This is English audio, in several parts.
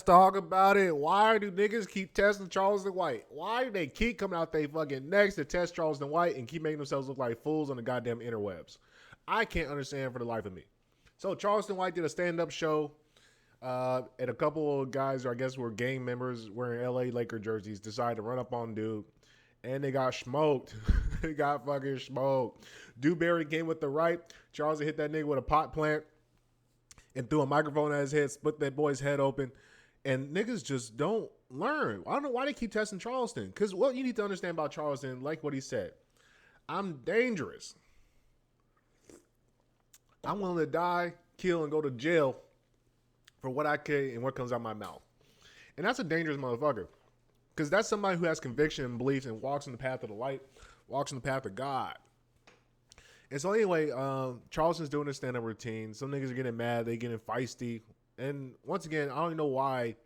talk about it. Why do niggas keep testing Charleston White? Why do they keep coming out they fucking necks to test Charleston White and keep making themselves look like fools on the goddamn interwebs? I can't understand for the life of me. So Charleston White did a stand-up show, and a couple of guys, or I guess were gang members wearing LA Laker jerseys, decided to run up on dude, and they got smoked. They got fucking smoked. Dewberry came with the right. Charleston hit that nigga with a pot plant and threw a microphone at his head, split that boy's head open. And niggas just don't learn. I don't know why they keep testing Charleston. Because what you need to understand about Charleston, like what he said, I'm dangerous. I'm willing to die, kill, and go to jail for what I can and what comes out of my mouth. And that's a dangerous motherfucker. Because that's somebody who has conviction and beliefs and walks in the path of the light, walks in the path of God. And so anyway, Charleston's doing his stand-up routine. Some niggas are getting mad. They getting feisty. And once again, I don't even know why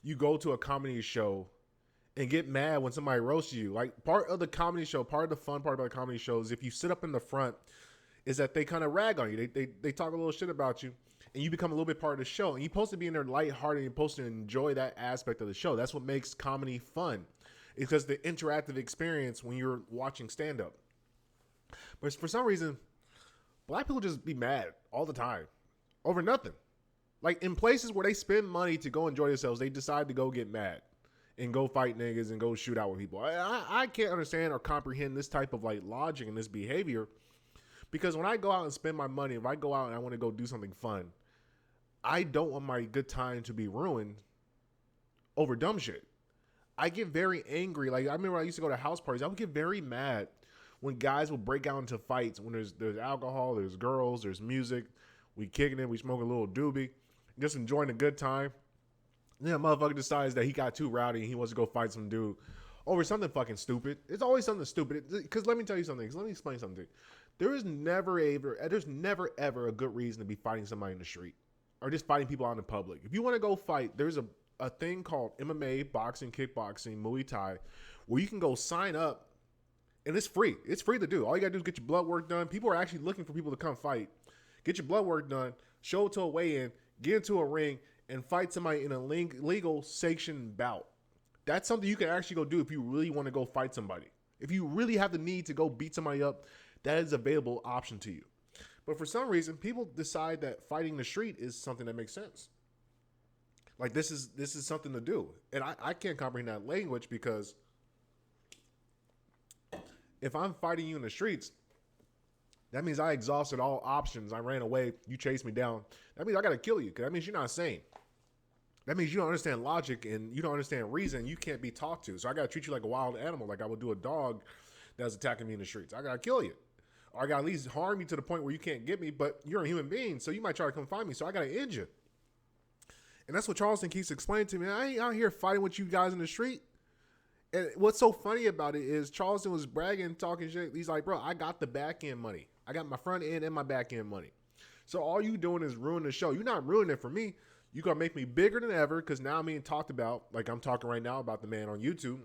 you go to a comedy show and get mad when somebody roasts you. Like, part of the comedy show, part of the fun part about the comedy show is if you sit up in the front, is that they kind of rag on you. They talk a little shit about you, and you become a little bit part of the show. And you're supposed to be in there lighthearted. You're supposed to enjoy that aspect of the show. That's what makes comedy fun. It's just the interactive experience when you're watching stand-up. But for some reason, black people just be mad all the time over nothing. Like, in places where they spend money to go enjoy themselves, they decide to go get mad and go fight niggas and go shoot out with people. I can't understand or comprehend this type of like logic and this behavior, because when I go out and spend my money, if I go out and I want to go do something fun, I don't want my good time to be ruined over dumb shit. I get very angry. Like, I remember I used to go to house parties. I would get very mad when guys would break out into fights, when there's alcohol, there's girls, there's music, we kicking it, we smoking a little doobie, just enjoying a good time. And then a motherfucker decides that he got too rowdy and he wants to go fight some dude over something fucking stupid. It's always something stupid. Because let me tell you something. Let me explain something. There's never ever a good reason to be fighting somebody in the street or just fighting people out in public. If you want to go fight, there's a thing called MMA, boxing, kickboxing, Muay Thai, where you can go sign up. And it's free. It's free to do. All you got to do is get your blood work done. People are actually looking for people to come fight. Get your blood work done. Show it to a weigh-in. Get into a ring and fight somebody in a legal sanctioned bout. That's something you can actually go do if you really want to go fight somebody. If you really have the need to go beat somebody up, that is an available option to you. But for some reason, people decide that fighting the street is something that makes sense. Like, this is something to do. And I can't comprehend that language, because if I'm fighting you in the streets, that means I exhausted all options. I ran away. You chased me down. That means I got to kill you, because that means you're not sane. That means you don't understand logic and you don't understand reason. You can't be talked to. So I got to treat you like a wild animal, like I would do a dog that's attacking me in the streets. I got to kill you. Or I got to at least harm you to the point where you can't get me, but you're a human being, so you might try to come find me. So I got to end you. And that's what Charleston keeps explaining to me. I ain't out here fighting with you guys in the street. And what's so funny about it is Charleston was bragging, talking shit. He's like, bro, I got the back end money. I got my front end and my back end money. So all you doing is ruin the show. You're not ruining it for me. You're going to make me bigger than ever, because now I'm being talked about, like I'm talking right now about the man on YouTube.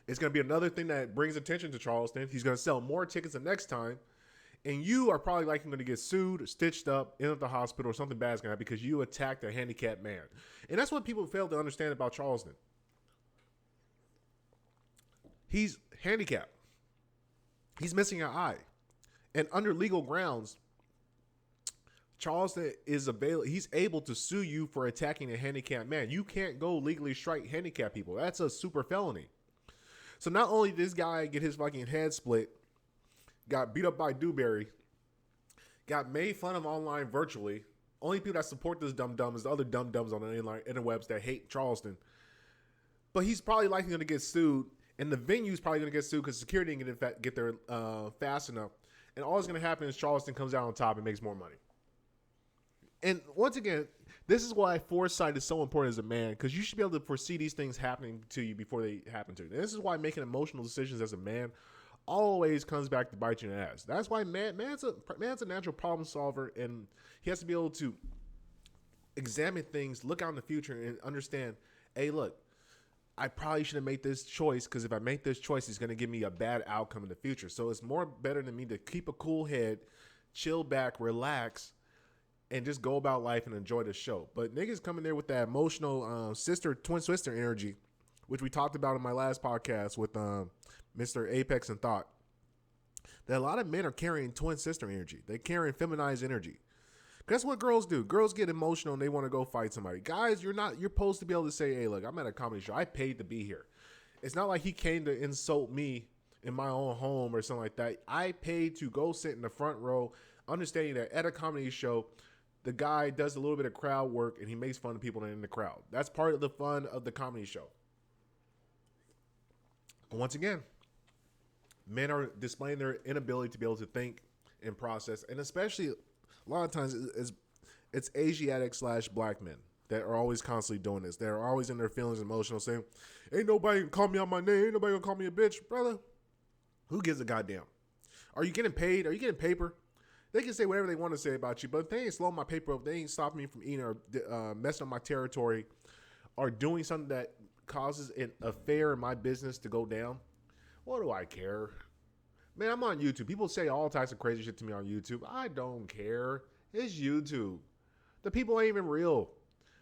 It's going to be another thing that brings attention to Charleston. He's going to sell more tickets the next time. And you are probably likely going to get sued, or stitched up, end up the hospital, or something bad's going to happen because you attacked a handicapped man. And that's what people fail to understand about Charleston. He's handicapped. He's missing an eye. And under legal grounds, Charleston is he's able to sue you for attacking a handicapped man. You can't go legally strike handicapped people. That's a super felony. So not only did this guy get his fucking head split, got beat up by Dewberry, got made fun of online virtually. Only people that support this dumb is the other dumb-dumbs on the interwebs that hate Charleston. But he's probably likely going to get sued, and the venue's probably going to get sued because security didn't get there fast enough. And all that's going to happen is Charleston comes out on top and makes more money. And once again, this is why foresight is so important as a man, because you should be able to foresee these things happening to you before they happen to you. And this is why making emotional decisions as a man always comes back to bite you in the ass. That's why man's a natural problem solver, and he has to be able to examine things, look out in the future, and understand, hey, look, I probably should have made this choice, because if I make this choice, it's going to give me a bad outcome in the future. So it's more better than me to keep a cool head, chill back, relax, and just go about life and enjoy the show. But niggas coming there with that emotional twin sister energy, which we talked about in my last podcast with Mr. Apex and Thought, that a lot of men are carrying twin sister energy. They're carrying feminized energy. That's what girls do. Girls get emotional and they want to go fight somebody. Guys, you're supposed to be able to say, hey, look, I'm at a comedy show. I paid to be here. It's not like he came to insult me in my own home or something like that. I paid to go sit in the front row, understanding that at a comedy show, the guy does a little bit of crowd work and he makes fun of people that are in the crowd. That's part of the fun of the comedy show. And once again, men are displaying their inability to be able to think and process, and especially a lot of times it's Asiatic / black men that are always constantly doing this. They're always in their feelings, emotional, saying, ain't nobody can call me out my name. Ain't nobody gonna call me a bitch. Brother, who gives a goddamn? Are you getting paid? Are you getting paper? They can say whatever they want to say about you, but if they ain't slowing my paper up, they ain't stopping me from eating or messing up my territory or doing something that causes an affair in my business to go down, what do I care? Man, I'm on YouTube. People say all types of crazy shit to me on YouTube. I don't care. It's YouTube. The people ain't even real.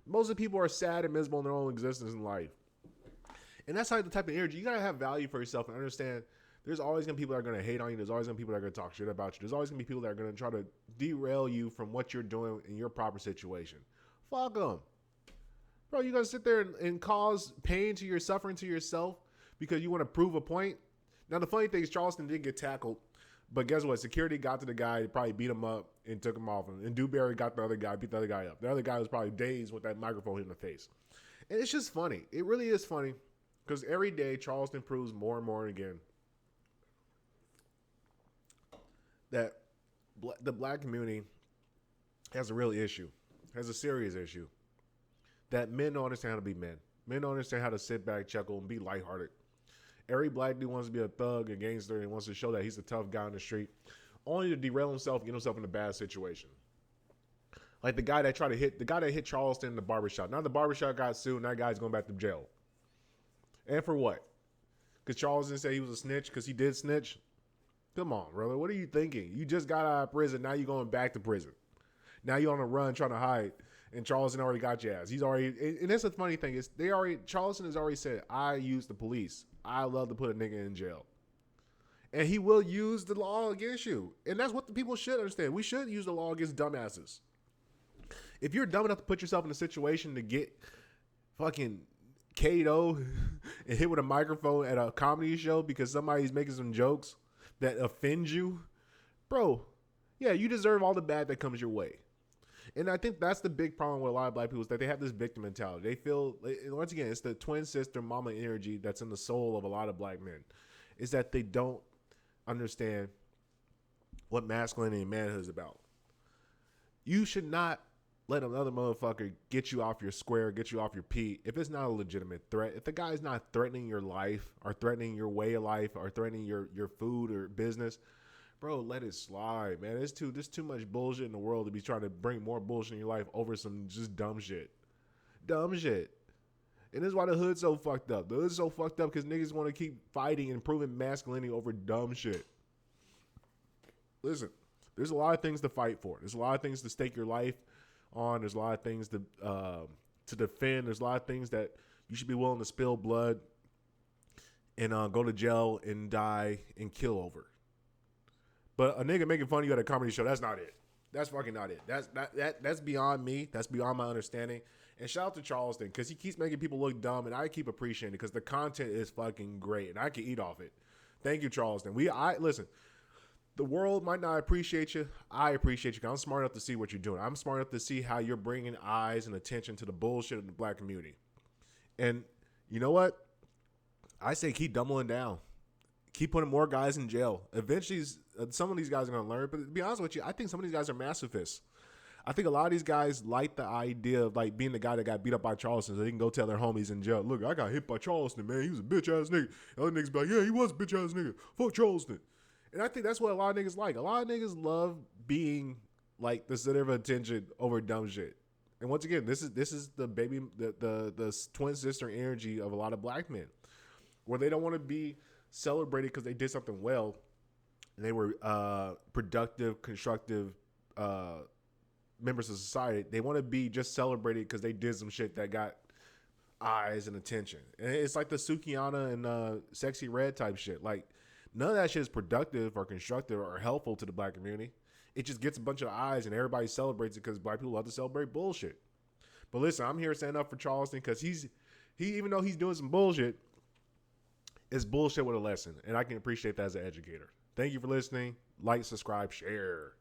Most of the people are sad and miserable in their own existence in life. And that's like the type of energy. You got to have value for yourself and understand there's always going to be people that are going to hate on you. There's always going to be people that are going to talk shit about you. There's always going to be people that are going to try to derail you from what you're doing in your proper situation. Fuck them. Bro, you going to sit there and cause pain to your suffering to yourself because you want to prove a point? Now, the funny thing is Charleston did get tackled, but guess what? Security got to the guy, probably beat him up and took him off him. And Dewberry got the other guy, beat the other guy up. The other guy was probably dazed with that microphone hit in the face. And it's just funny. It really is funny because every day Charleston proves more and more again that the black community has a real issue, has a serious issue, that men don't understand how to be men. Men don't understand how to sit back, chuckle, and be lighthearted. Every black dude wants to be a thug, a gangster, and wants to show that he's a tough guy on the street, only to derail himself, get himself in a bad situation. Like the guy that hit Charleston in the barbershop. Now the barbershop got sued, and that guy's going back to jail. And for what? Because Charleston said he was a snitch because he did snitch? Come on, brother. What are you thinking? You just got out of prison. Now you're going back to prison. Now you're on a run trying to hide. And Charleston already got your ass. He's already, and that's the funny thing is Charleston has already said, I use the police. I love to put a nigga in jail. And he will use the law against you. And that's what the people should understand. We should use the law against dumbasses. If you're dumb enough to put yourself in a situation to get fucking KO'd and hit with a microphone at a comedy show because somebody's making some jokes that offend you, bro, yeah, you deserve all the bad that comes your way. And I think that's the big problem with a lot of black people is that they have this victim mentality. They feel, once again, it's the twin sister mama energy that's in the soul of a lot of black men, is that they don't understand what masculinity and manhood is about. You should not let another motherfucker get you off your square, get you off your P, if it's not a legitimate threat. If the guy's not threatening your life or threatening your way of life or threatening your food or business, bro, let it slide, man. There's too much bullshit in the world to be trying to bring more bullshit in your life over some just dumb shit. Dumb shit. And this is why the hood's so fucked up. The hood's so fucked up because niggas want to keep fighting and proving masculinity over dumb shit. Listen, there's a lot of things to fight for. There's a lot of things to stake your life on. There's a lot of things to defend. There's a lot of things that you should be willing to spill blood and go to jail and die and kill over. But a nigga making fun of you at a comedy show, that's not it. That's fucking not it. That's beyond me. That's beyond my understanding. And shout out to Charleston because he keeps making people look dumb, and I keep appreciating it because the content is fucking great, and I can eat off it. Thank you, Charleston. Listen. The world might not appreciate you. I appreciate you. I'm smart enough to see what you're doing. I'm smart enough to see how you're bringing eyes and attention to the bullshit of the black community. And you know what? I say keep doubling down. Keep putting more guys in jail. Eventually, some of these guys are going to learn. But to be honest with you, I think some of these guys are masochists. I think a lot of these guys like the idea of like being the guy that got beat up by Charleston so they can go tell their homies in jail, look, I got hit by Charleston, man. He was a bitch-ass nigga. The other niggas be like, yeah, he was a bitch-ass nigga. Fuck Charleston. And I think that's what a lot of niggas like. A lot of niggas love being like the center of attention over dumb shit. And once again, this is the twin sister energy of a lot of black men, where they don't want to be celebrated because they did something well, and they were productive, constructive members of society, they want to be just celebrated because they did some shit that got eyes and attention. And it's like the Sukiana and Sexy Red type shit. Like, none of that shit is productive or constructive or helpful to the black community. It just gets a bunch of eyes and everybody celebrates it because black people love to celebrate bullshit. But listen, I'm here standing up for Charleston because he even though he's doing some bullshit, it's bullshit with a lesson. And I can appreciate that as an educator. Thank you for listening. Like, subscribe, share.